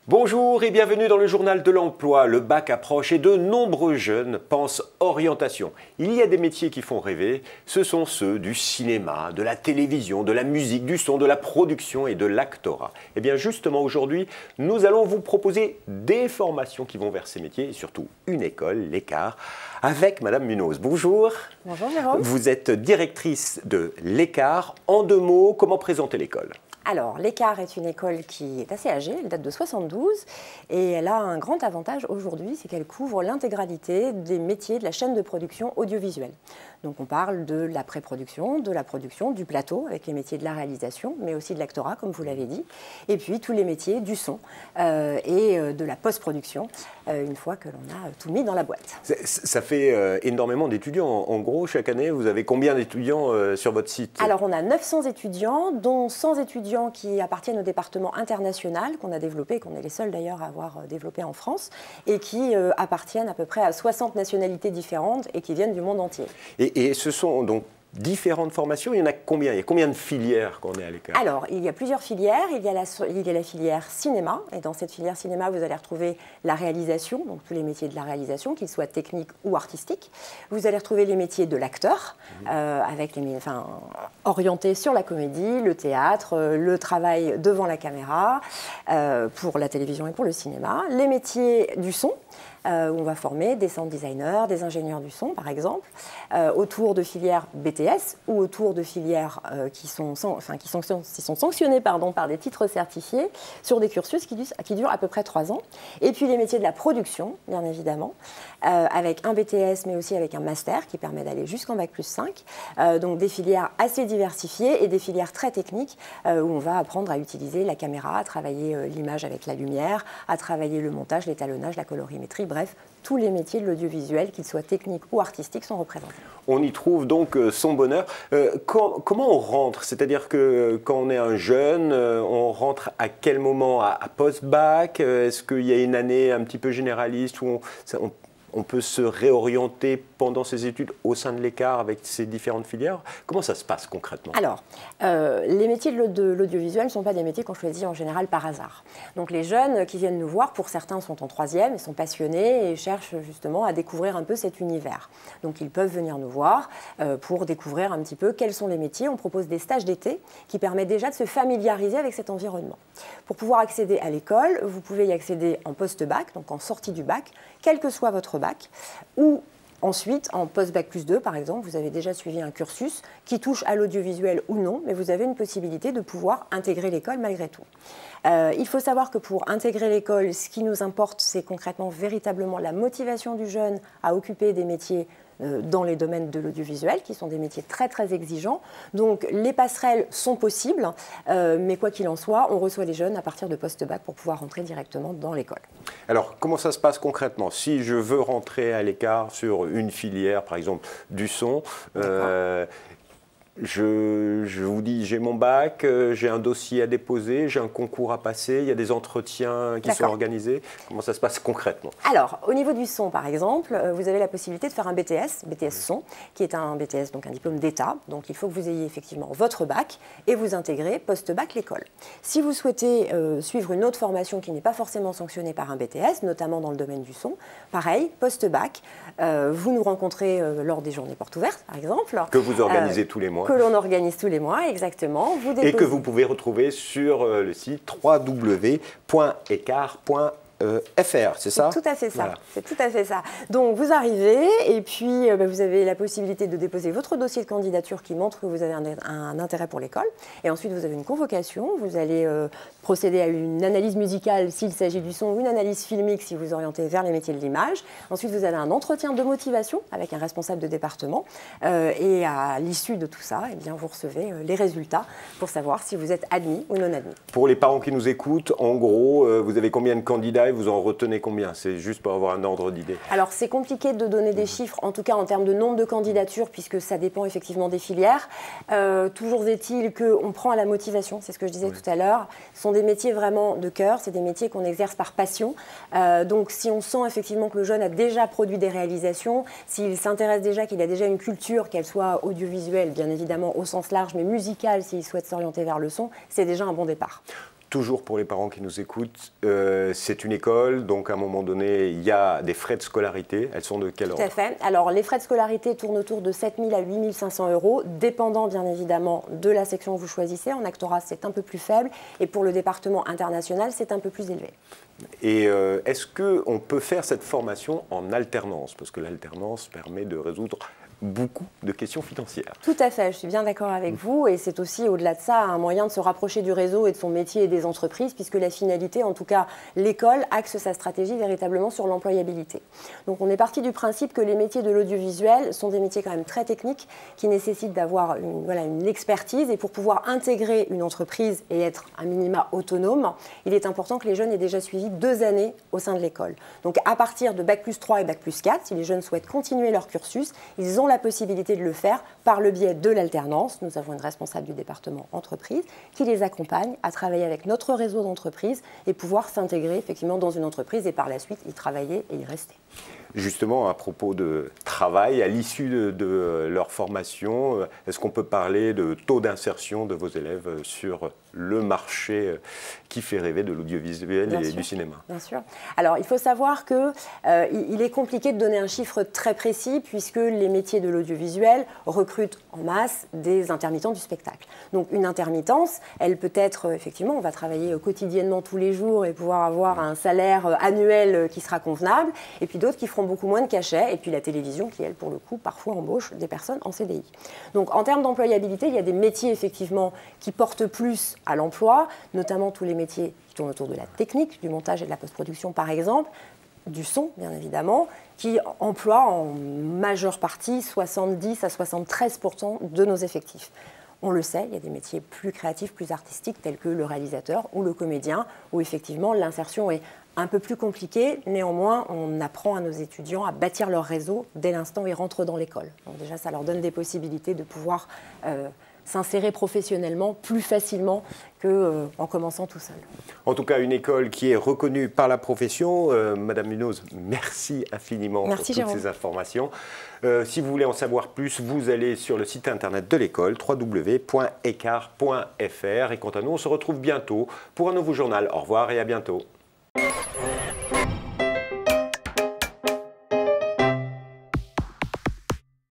Bonjour et bienvenue dans le journal de l'emploi. Le bac approche et de nombreux jeunes pensent orientation. Il y a des métiers qui font rêver, ce sont ceux du cinéma, de la télévision, de la musique, du son, de la production et de l'actorat. Et bien justement aujourd'hui, nous allons vous proposer des formations qui vont vers ces métiers et surtout une école, l'Écart, avec Madame Munoz. Bonjour. Bonjour Jérôme. Vous êtes directrice de l'Écart. En deux mots, comment présenter l'école ? Alors, l'Écart est une école qui est assez âgée, elle date de 72, et elle a un grand avantage aujourd'hui, c'est qu'elle couvre l'intégralité des métiers de la chaîne de production audiovisuelle. Donc on parle de la pré-production, de la production, du plateau, avec les métiers de la réalisation, mais aussi de l'actorat, comme vous l'avez dit, et puis tous les métiers du son et de la post-production, une fois que l'on a tout mis dans la boîte. Ça fait énormément d'étudiants. En gros, chaque année, vous avez combien d'étudiants sur votre site ? Alors, on a 900 étudiants, dont 100 étudiants qui appartiennent au département international qu'on a développé, qu'on est les seuls d'ailleurs à avoir développé en France, et qui appartiennent à peu près à 60 nationalités différentes et qui viennent du monde entier. Et ce sont donc différentes formations, il y en a combien ? Il y a combien de filières qu'on est à l'Écart ? Alors, il y a plusieurs filières. Il y a la filière cinéma. Et dans cette filière cinéma, vous allez retrouver la réalisation, donc tous les métiers de la réalisation, qu'ils soient techniques ou artistiques. Vous allez retrouver les métiers de l'acteur, orientés sur la comédie, le théâtre, le travail devant la caméra, pour la télévision et pour le cinéma. Les métiers du son, où on va former des sound designers, des ingénieurs du son, par exemple, autour de filières BTS ou autour de filières qui sont sanctionnées par des titres certifiés sur des cursus qui durent à peu près 3 ans. Et puis les métiers de la production, bien évidemment, avec un BTS, mais aussi avec un master qui permet d'aller jusqu'en Bac+5. Donc des filières assez diversifiées et des filières très techniques où on va apprendre à utiliser la caméra, à travailler l'image avec la lumière, à travailler le montage, l'étalonnage, la colorimétrie. Bref, tous les métiers de l'audiovisuel, qu'ils soient techniques ou artistiques, sont représentés. On y trouve donc son bonheur. Comment on rentre ? C'est-à-dire que quand on est un jeune, on rentre à quel moment ? À post-bac ? Est-ce qu'il y a une année un petit peu généraliste où on peut se réorienter pendant ses études au sein de l'Écart avec ces différentes filières? Comment ça se passe concrètement? Alors, les métiers de l'audiovisuel ne sont pas des métiers qu'on choisit en général par hasard. Donc les jeunes qui viennent nous voir, pour certains sont en 3e et sont passionnés et cherchent justement à découvrir un peu cet univers. Donc ils peuvent venir nous voir pour découvrir un petit peu quels sont les métiers. On propose des stages d'été qui permettent déjà de se familiariser avec cet environnement. Pour pouvoir accéder à l'école, vous pouvez y accéder en post-bac, donc en sortie du bac, quel que soit votre bac, ou ensuite, en post-bac+2, par exemple, vous avez déjà suivi un cursus qui touche à l'audiovisuel ou non, mais vous avez une possibilité de pouvoir intégrer l'école malgré tout. Il faut savoir que pour intégrer l'école, ce qui nous importe, c'est concrètement véritablement la motivation du jeune à occuper des métiers dans les domaines de l'audiovisuel, qui sont des métiers très très exigeants. Donc les passerelles sont possibles, mais quoi qu'il en soit, on reçoit les jeunes à partir de post-bac pour pouvoir rentrer directement dans l'école. Alors comment ça se passe concrètement? Si je veux rentrer à l'Écart sur une filière, par exemple du son, je vous dis, j'ai mon bac, j'ai un dossier à déposer, j'ai un concours à passer, il y a des entretiens qui sont organisés. Comment ça se passe concrètement? Alors, au niveau du son, par exemple, vous avez la possibilité de faire un BTS son, qui est un BTS, donc un diplôme d'État. Donc, il faut que vous ayez effectivement votre bac et vous intégrez post-bac l'école. Si vous souhaitez suivre une autre formation qui n'est pas forcément sanctionnée par un BTS, notamment dans le domaine du son, pareil, post-bac, vous nous rencontrez lors des journées portes ouvertes, par exemple. Que vous organisez tous les mois. Que l'on organise tous les mois, exactement. Et que vous pouvez retrouver sur le site www.ecart.fr, c'est ça? Tout à fait ça, voilà. C'est tout à fait ça. Donc vous arrivez et puis vous avez la possibilité de déposer votre dossier de candidature qui montre que vous avez un intérêt pour l'école. Et ensuite vous avez une convocation, vous allez procéder à une analyse musicale s'il s'agit du son ou une analyse filmique si vous orientez vers les métiers de l'image. Ensuite vous avez un entretien de motivation avec un responsable de département et à l'issue de tout ça, eh bien, vous recevez les résultats pour savoir si vous êtes admis ou non admis. Pour les parents qui nous écoutent, en gros, vous avez combien de candidats? vous en retenez combien? C'est juste pour avoir un ordre d'idée. Alors c'est compliqué de donner des chiffres, en tout cas en termes de nombre de candidatures, puisque ça dépend effectivement des filières. Toujours est-il qu'on prend à la motivation, c'est ce que je disais tout à l'heure. Ce sont des métiers vraiment de cœur, c'est des métiers qu'on exerce par passion. Donc si on sent effectivement que le jeune a déjà produit des réalisations, s'il s'intéresse déjà, qu'il a déjà une culture, qu'elle soit audiovisuelle bien évidemment au sens large, mais musicale s'il souhaite s'orienter vers le son, c'est déjà un bon départ. Toujours pour les parents qui nous écoutent, c'est une école, donc à un moment donné, il y a des frais de scolarité. Elles sont de quel ordre? Tout à fait. Alors, les frais de scolarité tournent autour de 7 000 à 8 500 euros, dépendant bien évidemment de la section que vous choisissez. En actorat, c'est un peu plus faible. Et pour le département international, c'est un peu plus élevé. Et est-ce qu'on peut faire cette formation en alternance? Parce que l'alternance permet de résoudre beaucoup de questions financières. Tout à fait, je suis bien d'accord avec vous, et c'est aussi au-delà de ça un moyen de se rapprocher du réseau et de son métier et des entreprises, puisque la finalité, en tout cas l'école, axe sa stratégie véritablement sur l'employabilité. Donc on est parti du principe que les métiers de l'audiovisuel sont des métiers quand même très techniques, qui nécessitent d'avoir une expertise, et pour pouvoir intégrer une entreprise et être un minima autonome, il est important que les jeunes aient déjà suivi 2 années au sein de l'école. Donc à partir de Bac+3 et Bac+4, si les jeunes souhaitent continuer leur cursus, ils ont la possibilité de le faire par le biais de l'alternance. Nous avons une responsable du département entreprise qui les accompagne à travailler avec notre réseau d'entreprises et pouvoir s'intégrer effectivement dans une entreprise et par la suite y travailler et y rester. Justement, à propos de travail, à l'issue de leur formation, est-ce qu'on peut parler de taux d'insertion de vos élèves sur le marché qui fait rêver de l'audiovisuel et du cinéma? Bien sûr. Alors, il faut savoir qu'il est compliqué de donner un chiffre très précis, puisque les métiers de l'audiovisuel recrutent en masse des intermittents du spectacle. Donc, une intermittence, elle peut être, effectivement, on va travailler quotidiennement tous les jours et pouvoir avoir un salaire annuel qui sera convenable, et puis d'autres qui feront beaucoup moins de cachets, et puis la télévision qui, elle, pour le coup, parfois embauche des personnes en CDI. Donc, en termes d'employabilité, il y a des métiers, effectivement, qui portent plus à l'emploi, notamment tous les métiers qui tournent autour de la technique, du montage et de la post-production, par exemple, du son, bien évidemment, qui emploient en majeure partie 70 à 73% de nos effectifs. On le sait, il y a des métiers plus créatifs, plus artistiques, tels que le réalisateur ou le comédien, où effectivement l'insertion est un peu plus compliquée. Néanmoins, on apprend à nos étudiants à bâtir leur réseau dès l'instant où ils rentrent dans l'école. Donc déjà, ça leur donne des possibilités de pouvoir s'insérer professionnellement plus facilement qu'en commençant tout seul. En tout cas, une école qui est reconnue par la profession. Madame Munoz, merci infiniment pour toutes ces informations. Si vous voulez en savoir plus, vous allez sur le site internet de l'école, www.ecart.fr. Et quant à nous, on se retrouve bientôt pour un nouveau journal. Au revoir et à bientôt.